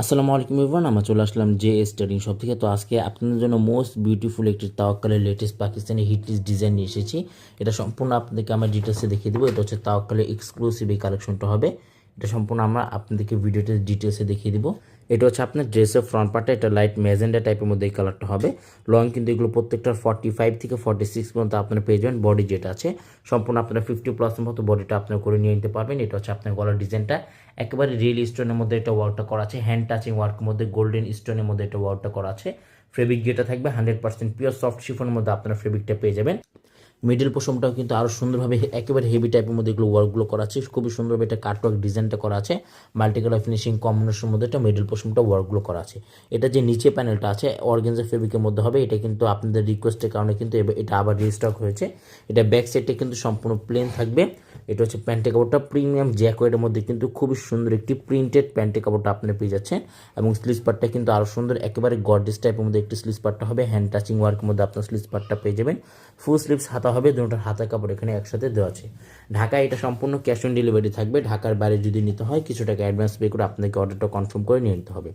আসসালামু আলাইকুম এভরিওয়ান, আমরা চলে আসলাম জে স্টাডিং শপ থেকে। তো আজকে আপনাদের জন্য মোস্ট বিউটিফুল একটি তাওয়াক্কালের লেটেস্ট পাকিস্তানি হিটলিস্ট ডিজাইন নিয়ে এসেছি। এটা সম্পূর্ণ আপনাদেরকে আমরা ডিটেলসে দেখিয়ে দেবো। এটা হচ্ছে তাওয়াক্কালের এক্সক্লুসিভ এই কালেকশনটা হবে। এটা সম্পূর্ণ আমরা আপনাদেরকে ভিডিওতে ডিটেলসে দেখিয়ে দিব। এটা হচ্ছে আপনার ড্রেসের ফ্রন্ট পার্টটা, এটা লাইট ম্যাজেন্ডা টাইপের মধ্যে এই কালারটা হবে। লং কিন্তু এগুলো প্রত্যেকটার 45 থেকে 46 পর্যন্ত আপনার পেয়ে যাবেন। বডি যেটা আছে সম্পূর্ণ আপনারা 50+ মতো বডিটা আপনারা করে নিয়ে নিতে পারবেন। এটা হচ্ছে আপনার গলার ডিজাইনটা একেবারে রিয়েল স্টোনের মধ্যে এটা ওয়ার্কটা করা আছে। হ্যান্ড টাচিং ওয়ার্কের মধ্যে গোল্ডেন স্টোনের মধ্যে এটা ওয়ার্কটা করা আছে। ফেব্রিক যেটা থাকবে 100% পিওর সফট শিফনের মধ্যে আপনারা ফেব্রিকটা পেয়ে যাবেন। মিডল পোর্শনটাও কিন্তু আরও সুন্দরভাবে একেবারে হেভি টাইপের মধ্যে এগুলো ওয়ার্কগুলো করা আছে। খুবই সুন্দরভাবে এটা কাটওয়ার্ক ডিজাইনটা করা আছে। মাল্টি কালার ফিনিশিং কম্বিনেশনের মধ্যে এটা মিডল পোর্শনটা ওয়ার্কগুলো করা আছে। এটা যে নিচে প্যানেলটা আছে অর্গানজা ফেব্রিকের মধ্যে হবে। এটা কিন্তু আপনাদের রিকোয়েস্টের কারণে কিন্তু এটা আবার রিস্টক হয়েছে। এটা ব্যাক সাইডটা কিন্তু সম্পূর্ণ প্লেন থাকবে। এটা হচ্ছে প্যান্টের কাপড়টা প্রিমিয়াম জ্যাকোয়েটের মধ্যে কিন্তু খুবই সুন্দর একটি প্রিন্টেড প্যান্টের কাপড়টা আপনারা পেয়ে যাচ্ছেন। এবং স্লিভস পার্টটা কিন্তু আরও সুন্দর একেবারে গর্জিয়াস টাইপের মধ্যে একটি স্লিভস পার্টটা হবে। হ্যান্ড টাচিং ওয়ার্কের মধ্যে আপনার স্লিভস পার্টটা পেয়ে যাবেন। ফুল স্লিভস হাতা হবে, দুটোর হাতা কাপড় এখানে একসাথে দেওয়া আছে। ঢাকায় এটা সম্পূর্ণ ক্যাশ অন ডেলিভারি থাকবে। ঢাকার বাইরে যদি নিতে হয় কিছু টাকা অ্যাডভান্স পে করে আপনাকে অর্ডারটা কনফার্ম করে নিয়ে নিতে হবে।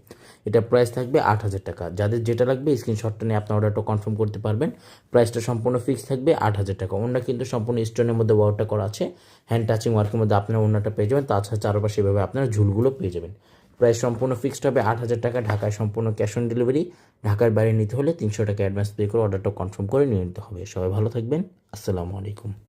এটা প্রাইস থাকবে 8,000 টাকা। যাদের যেটা লাগবে স্ক্রিনশটটা নিয়ে আপনার অর্ডারটা কনফার্ম করতে পারবেন। প্রাইসটা সম্পূর্ণ ফিক্স থাকবে 8,000 টাকা। ওনাটা কিন্তু সম্পূর্ণ স্টোনের মধ্যে ওয়ার্কটা করা আছে। হ্যান্ড টাচিং ওয়ার্কের মধ্যে আপনার ওনাটা পেয়ে যাবেন। তাছাড়া চারপাশে এভাবে আপনার ঝুলগুলো পেয়ে যাবেন। প্রাইস সম্পূর্ণ ফিক্সড হবে 8,000 টাকা। ঢাকায় সম্পূর্ণ ক্যাশ অন ডেলিভারি। ঢাকার বাইরে নিতে হলে 300 টাকা অ্যাডভান্স পে করে অর্ডারটা কনফার্ম করে নিয়ে নিতে হবে। সবাই ভালো থাকবেন। আসসালামু আলাইকুম।